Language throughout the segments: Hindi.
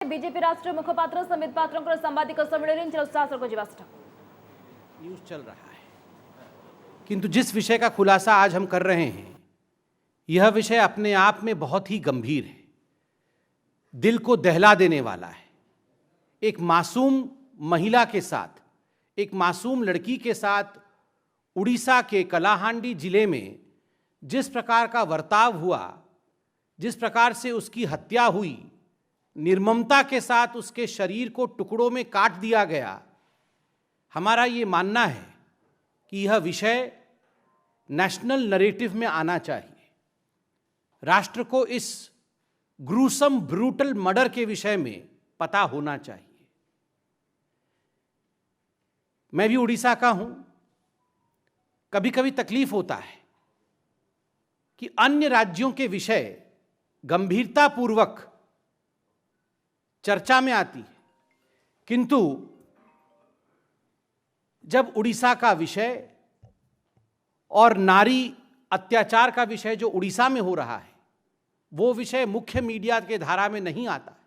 बीजेपी राष्ट्रीय मुखपात्र संबित पात्र सांबादिक सम्मेलन न्यूज चल रहा है, किंतु जिस विषय का खुलासा आज हम कर रहे हैं यह विषय अपने आप में बहुत ही गंभीर है, दिल को दहला देने वाला है। एक मासूम महिला के साथ, एक मासूम लड़की के साथ उड़ीसा के कलाहांडी जिले में जिस प्रकार का बर्ताव हुआ, जिस प्रकार से उसकी हत्या हुई, निर्ममता के साथ उसके शरीर को टुकड़ों में काट दिया गया, हमारा ये मानना है कि यह विषय नेशनल नरेटिव में आना चाहिए। राष्ट्र को इस ग्रूसम ब्रूटल मर्डर के विषय में पता होना चाहिए। मैं भी उड़ीसा का हूं। कभी कभी तकलीफ होता है कि अन्य राज्यों के विषय गंभीरतापूर्वक चर्चा में आती है, किंतु जब उड़ीसा का विषय और नारी अत्याचार का विषय जो उड़ीसा में हो रहा है वो विषय मुख्य मीडिया के धारा में नहीं आता है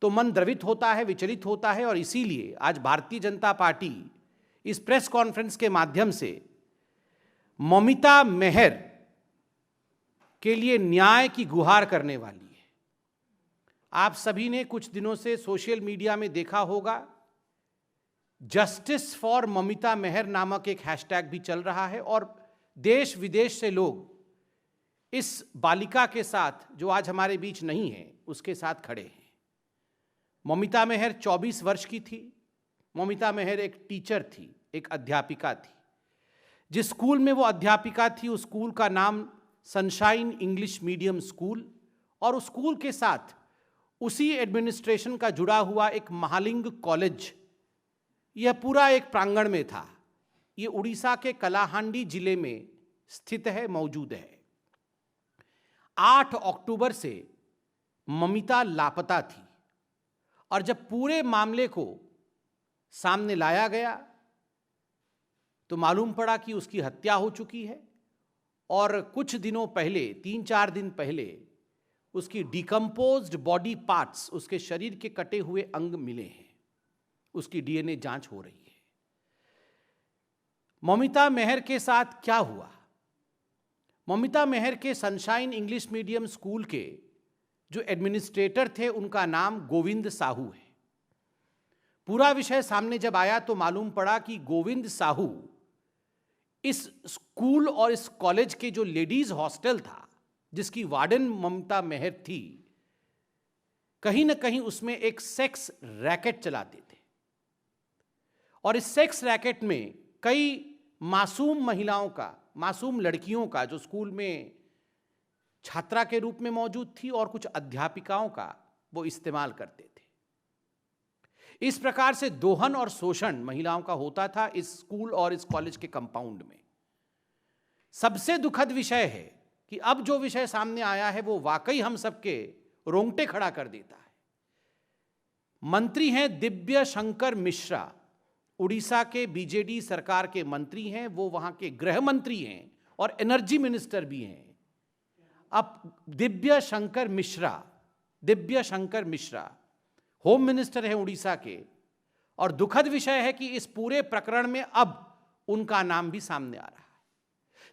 तो मन द्रवित होता है, विचलित होता है। और इसीलिए आज भारतीय जनता पार्टी इस प्रेस कॉन्फ्रेंस के माध्यम से ममिता मेहर के लिए न्याय की गुहार करने वाली है। आप सभी ने कुछ दिनों से सोशल मीडिया में देखा होगा, जस्टिस फॉर ममिता मेहर नामक एक हैशटैग भी चल रहा है और देश विदेश से लोग इस बालिका के साथ, जो आज हमारे बीच नहीं है, उसके साथ खड़े हैं। ममिता मेहर 24 वर्ष की थी। ममिता मेहर एक टीचर थी, एक अध्यापिका थी। जिस स्कूल में वो अध्यापिका थी उस स्कूल का नाम सनशाइन इंग्लिश मीडियम स्कूल, और उस स्कूल के साथ उसी एडमिनिस्ट्रेशन का जुड़ा हुआ एक महालिंग कॉलेज, यह पूरा एक प्रांगण में था। ये उड़ीसा के कलाहांडी जिले में स्थित है, मौजूद है। 8 अक्टूबर से ममिता लापता थी और जब पूरे मामले को सामने लाया गया तो मालूम पड़ा कि उसकी हत्या हो चुकी है और कुछ दिनों पहले, 3-4 दिन पहले, उसकी डिकम्पोज्ड बॉडी पार्ट्स, उसके शरीर के कटे हुए अंग मिले हैं। उसकी डीएनए जांच हो रही है। ममिता मेहर के साथ क्या हुआ? ममिता मेहर के सनशाइन इंग्लिश मीडियम स्कूल के जो एडमिनिस्ट्रेटर थे उनका नाम गोविंद साहू है। पूरा विषय सामने जब आया तो मालूम पड़ा कि गोविंद साहू इस स्कूल और इस कॉलेज के जो लेडीज हॉस्टल था, जिसकी वार्डन ममिता मेहर थी, कहीं ना कहीं उसमें एक सेक्स रैकेट चलाते थे और इस सेक्स रैकेट में कई मासूम महिलाओं का, मासूम लड़कियों का, जो स्कूल में छात्रा के रूप में मौजूद थी, और कुछ अध्यापिकाओं का वो इस्तेमाल करते थे। इस प्रकार से दोहन और शोषण महिलाओं का होता था इस स्कूल और इस कॉलेज के कंपाउंड में। सबसे दुखद विषय है कि अब जो विषय सामने आया है वो वाकई हम सबके रोंगटे खड़ा कर देता है। मंत्री हैं दिव्य शंकर मिश्रा, उड़ीसा के बीजेडी सरकार के मंत्री हैं, वो वहां के गृह मंत्री हैं और एनर्जी मिनिस्टर भी हैं। अब दिव्य शंकर मिश्रा होम मिनिस्टर हैं उड़ीसा के, और दुखद विषय है कि इस पूरे प्रकरण में अब उनका नाम भी सामने आ रहा है।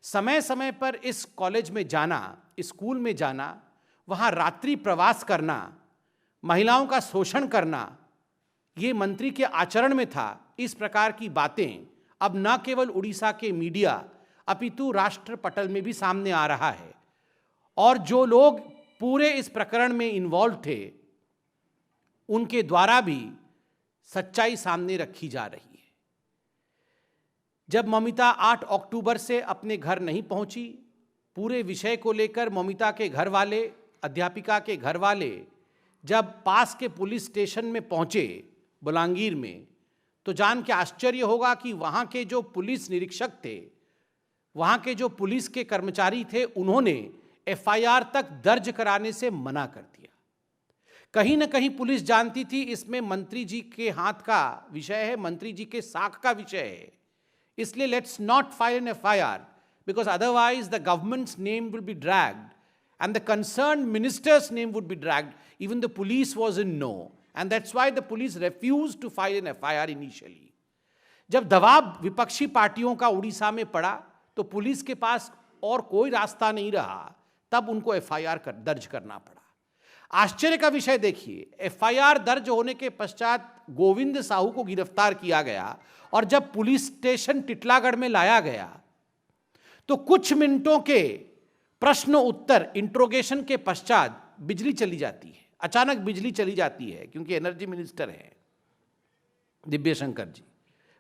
समय समय पर इस कॉलेज में जाना, इस स्कूल में जाना, वहां रात्रि प्रवास करना, महिलाओं का शोषण करना, ये मंत्री के आचरण में था। इस प्रकार की बातें अब न केवल उड़ीसा के मीडिया अपितु राष्ट्र पटल में भी सामने आ रहा है, और जो लोग पूरे इस प्रकरण में इन्वॉल्व थे उनके द्वारा भी सच्चाई सामने रखी जा रही है। जब ममिता 8 अक्टूबर से अपने घर नहीं पहुंची, पूरे विषय को लेकर ममिता के घर वाले, अध्यापिका के घर वाले जब पास के पुलिस स्टेशन में पहुंचे बलांगीर में, तो जान के आश्चर्य होगा कि वहां के जो पुलिस निरीक्षक थे, वहां के जो पुलिस के कर्मचारी थे, उन्होंने एफआईआर तक दर्ज कराने से मना कर दिया। कहीं ना कहीं पुलिस जानती थी इसमें मंत्री जी के हाथ का विषय है, मंत्री जी के साख का विषय है, इसलिए let's not file an FIR because otherwise the governments name will be dragged and the concerned minister's name would be dragged. Even the police was in no, and that's why the police refused to file an FIR initially. जब दबाव विपक्षी पार्टियों का उड़ीसा में पड़ा तो पुलिस के पास और कोई रास्ता नहीं रहा, तब उनको FIR दर्ज करना पड़ा। आश्चर्य का विषय देखिए, FIR दर्ज होने के पश्चात गोविंद साहू को गिरफ्तार किया गया और जब पुलिस स्टेशन टिटलागढ़ में लाया गया तो कुछ मिनटों के प्रश्न उत्तर इंट्रोगेशन के पश्चात बिजली चली जाती है। अचानक बिजली चली जाती है क्योंकि एनर्जी मिनिस्टर है दिव्य शंकर जी।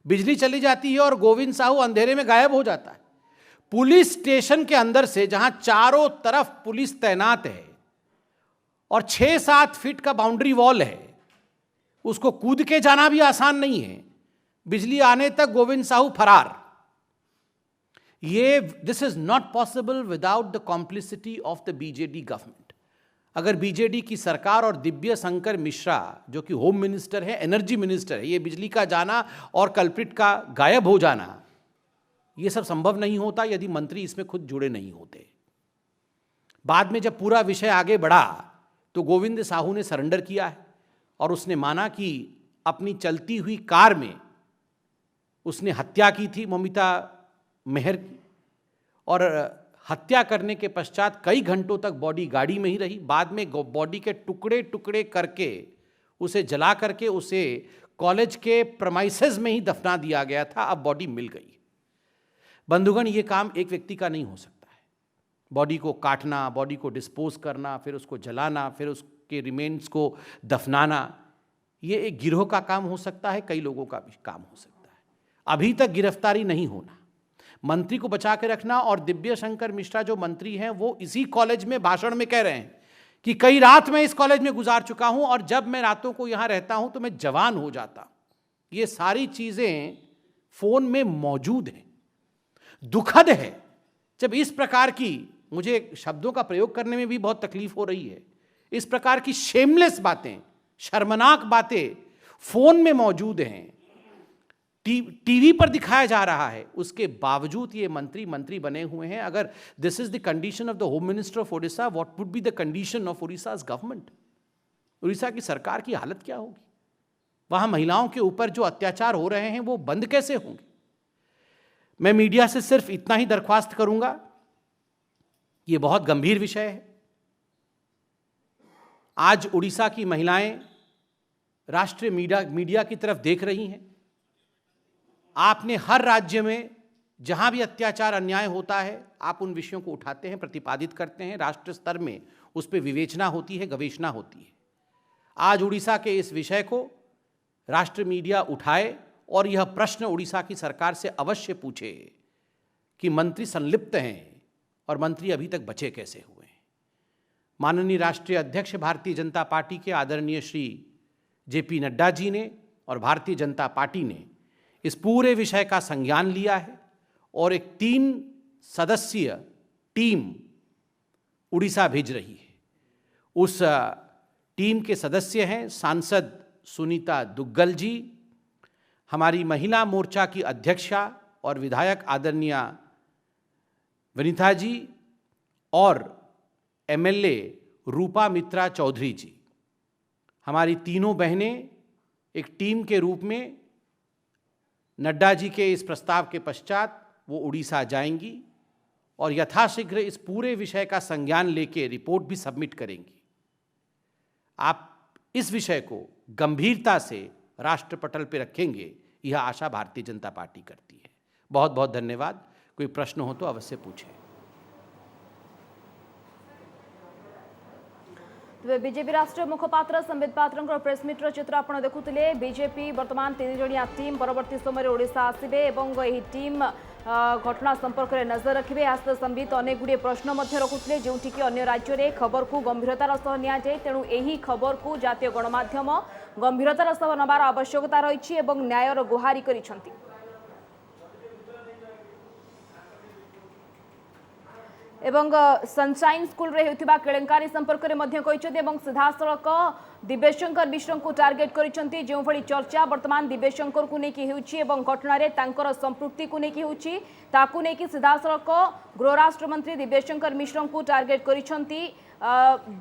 बिजली चली जाती है और गोविंद साहू अंधेरे में गायब हो जाता है। पुलिस स्टेशन के अंदर से, जहां चारों तरफ पुलिस तैनात है और 6-7 फीट का बाउंड्री वॉल है, उसको कूद के जाना भी आसान नहीं है। बिजली आने तक गोविंद साहू फरार। This is not possible without the complicity of the BJD government. अगर बीजेडी की सरकार और दिव्य शंकर मिश्रा जो कि होम मिनिस्टर है, एनर्जी मिनिस्टर है, ये बिजली का जाना और कल्प्रिट का गायब हो जाना, ये सब संभव नहीं होता यदि मंत्री इसमें खुद जुड़े नहीं होते। बाद में जब पूरा विषय आगे बढ़ा तो गोविंद साहू ने सरेंडर किया है और उसने माना कि अपनी चलती हुई कार में उसने हत्या की थी ममिता मेहर की, और हत्या करने के पश्चात कई घंटों तक बॉडी गाड़ी में ही रही। बाद में बॉडी के टुकड़े टुकड़े करके उसे जला करके उसे कॉलेज के प्रमाइसेस में ही दफना दिया गया था। अब बॉडी मिल गई। बंधुगण, ये काम एक व्यक्ति का नहीं हो सकता है। बॉडी को काटना, बॉडी को डिस्पोज करना, फिर उसको जलाना, फिर उसके रिमेन्स को दफनाना, ये एक गिरोह का काम हो सकता है, कई लोगों का भी काम हो सकता है। अभी तक गिरफ्तारी नहीं होना, मंत्री को बचा के रखना। और दिव्य शंकर मिश्रा जो मंत्री हैं वो इसी कॉलेज में भाषण में कह रहे हैं कि कई रात मैं इस कॉलेज में गुजार चुका हूं और जब मैं रातों को यहां रहता हूं तो मैं जवान हो जाता। ये सारी चीजें फोन में मौजूद हैं। दुखद है जब इस प्रकार की, मुझे शब्दों का प्रयोग करने में भी बहुत तकलीफ हो रही है, इस प्रकार की शेमलेस बातें, शर्मनाक बातें फोन में मौजूद हैं, टीवी पर दिखाया जा रहा है, उसके बावजूद ये मंत्री बने हुए हैं। अगर this is the condition of the home minister of Odisha, what would be the condition of Odisha's government? Orissa की सरकार की हालत क्या होगी? वहां महिलाओं के ऊपर जो अत्याचार हो रहे हैं वो बंद कैसे होंगे? मैं मीडिया से सिर्फ इतना ही दरख्वास्त करूंगा, ये बहुत गंभीर विषय है। आज उड़ीसा की महिलाएं राष्ट्रीय मीडिया की तरफ देख रही हैं। आपने हर राज्य में जहां भी अत्याचार अन्याय होता है, आप उन विषयों को उठाते हैं, प्रतिपादित करते हैं, राष्ट्र स्तर में उस पर विवेचना होती है, गवेषणा होती है। आज उड़ीसा के इस विषय को राष्ट्र मीडिया उठाए और यह प्रश्न उड़ीसा की सरकार से अवश्य पूछे कि मंत्री संलिप्त हैं और मंत्री अभी तक बचे कैसे हुए हैं। माननीय राष्ट्रीय अध्यक्ष भारतीय जनता पार्टी के आदरणीय श्री JP नड्डा जी ने और भारतीय जनता पार्टी ने इस पूरे विषय का संज्ञान लिया है और एक 3 सदस्यीय टीम उड़ीसा भेज रही है। उस टीम के सदस्य हैं सांसद सुनीता दुग्गल जी, हमारी महिला मोर्चा की अध्यक्षा और विधायक आदरणीय वनिता जी और MLA रूपा मित्रा चौधरी जी। हमारी तीनों बहनें एक टीम के रूप में नड्डा जी के इस प्रस्ताव के पश्चात वो उड़ीसा जाएंगी और यथाशीघ्र इस पूरे विषय का संज्ञान लेके रिपोर्ट भी सबमिट करेंगी। आप इस विषय को गंभीरता से राष्ट्र पटल पर रखेंगे, यह आशा भारतीय जनता पार्टी करती है। बहुत बहुत धन्यवाद। कोई प्रश्न हो तो अवश्य पूछें। तेज बीजेपी राष्ट्रीय मुखपात्र संबित पात्र प्रेसमिट्र चित्र आप देखुले। बीजेपी बर्तमान 3 जणिया टीम परवर्ती समय ओडिशा आसबे और यह टीम घटना संपर्क में नजर रखिए। आज संबित अनेक गुड़े प्रश्न रखुते जो कि अन्य राज्य में खबर को गंभीरतार सह नि जाए, तेणु यही खबर को जातीय गणमाध्यम गंभीरतार सह नबार आवश्यकता रही और न्यायर गुहारी करिसेंति। एवं सनशाइन स्कूल रे होतिबा केलेंकारी संपर्क रे मध्य कहिसथि एवं सीधासळक दिव्यशंकर मिश्र को टार्गेट करिसथि जो भली चर्चा वर्तमान दिव्यशंकर को नेकी हेउछि एवं घटना रे तांकर संपृक्ति को नेकी हेउछि ताकू नेकी सीधासळक गृह राष्ट्र मंत्री दिव्यशंकर मिश्र को टार्गेट करिसथि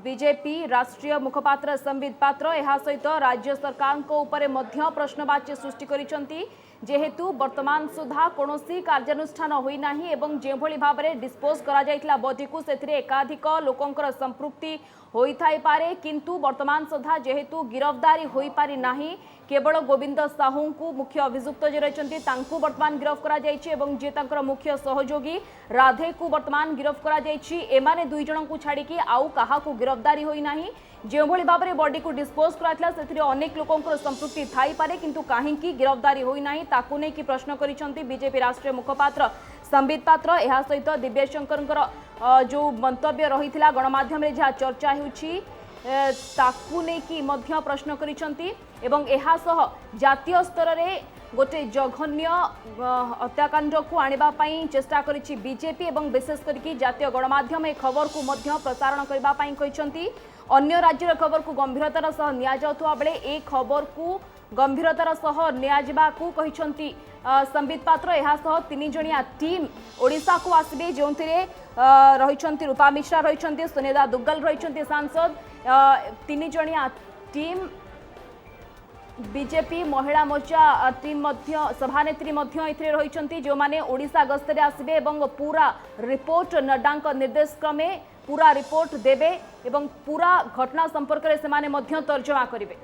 बीजेपी राष्ट्रीय मुखपात्र संबित पात्र यह सहित राज्य सरकार को ऊपर मध्य प्रश्नवाची सृष्टि करिसथि जेहेतु वर्तमान सुधा कौनसी कार्यानुष्ठान होई नाही एवं जे भली भाबरे डिस्पोज करा जायतिला बॉडी को सेथिरे एकाधिक लोकंकर संपृक्ति होई थाई पारे किंतु वर्तमान सुधा जेहेतु गिरफ्तारी होई पारि नाही केवल गोविंद साहू को मुख्य अभियुक्त जे रहिसंती तांकू वर्तमान गिरफ्त करा जायछि एवं जे तांकर मुख्य सहयोगी राधे को वर्तमान गिरफ्त करा जायछि एमाने दुई जण को छाड़ी कि आउ काहा को गिरफ्तारी होई नाही जो भली भाबरे बॉडी को डिस्पोज कराइतला सेथिरे अनेक लोकंकर संपृक्ति थाई पारे किंतु काहेकि गिरफ्तारी होई नाही ताकू नै कि प्रश्न करिसंती बीजेपी राष्ट्रीय मुखपात्र संबित पात्र यह सहित दिव्यशंकर जो मंतव्य रही गणमाध्यम जहाँ चर्चा होउछि ताकू नै कि मध्य प्रश्न करिसंती एवं एहा सह जातीय स्तर रे गोटे जघन्य हत्याकांड को आनिबा पई चेष्टा करिछि बीजेपी एवं विशेष करके जातीय गणमाध्यम ए खबर को मध्य प्रसारण करबा पई कहिसंती अन्य राज्यर खबर को गंभीरतार सह निया जाउथुवा बेले ए खबर को गंभीरतार सह निया जिबा को कहिसंती संबित पात्र यह सह 3 जणिया टीम ओडिशा को आसबे जोंथिरे रहिसंती रूपा मिश्रा रहिसंती सुनेदा दुग्गल रहिसंती सांसद 3 जणिया टीम बीजेपी महिला मोर्चा टीम मध्य सभानेत्री मध्य एथिरे रहिसंती जो माने ओडिशा गस्तरे आसबे एवं पूरा रिपोर्ट नड्डांक निर्देश क्रमे पूरा रिपोर्ट देबे एवं पूरा घटना संपर्क रे से माने मध्य तर्जमा करिवे।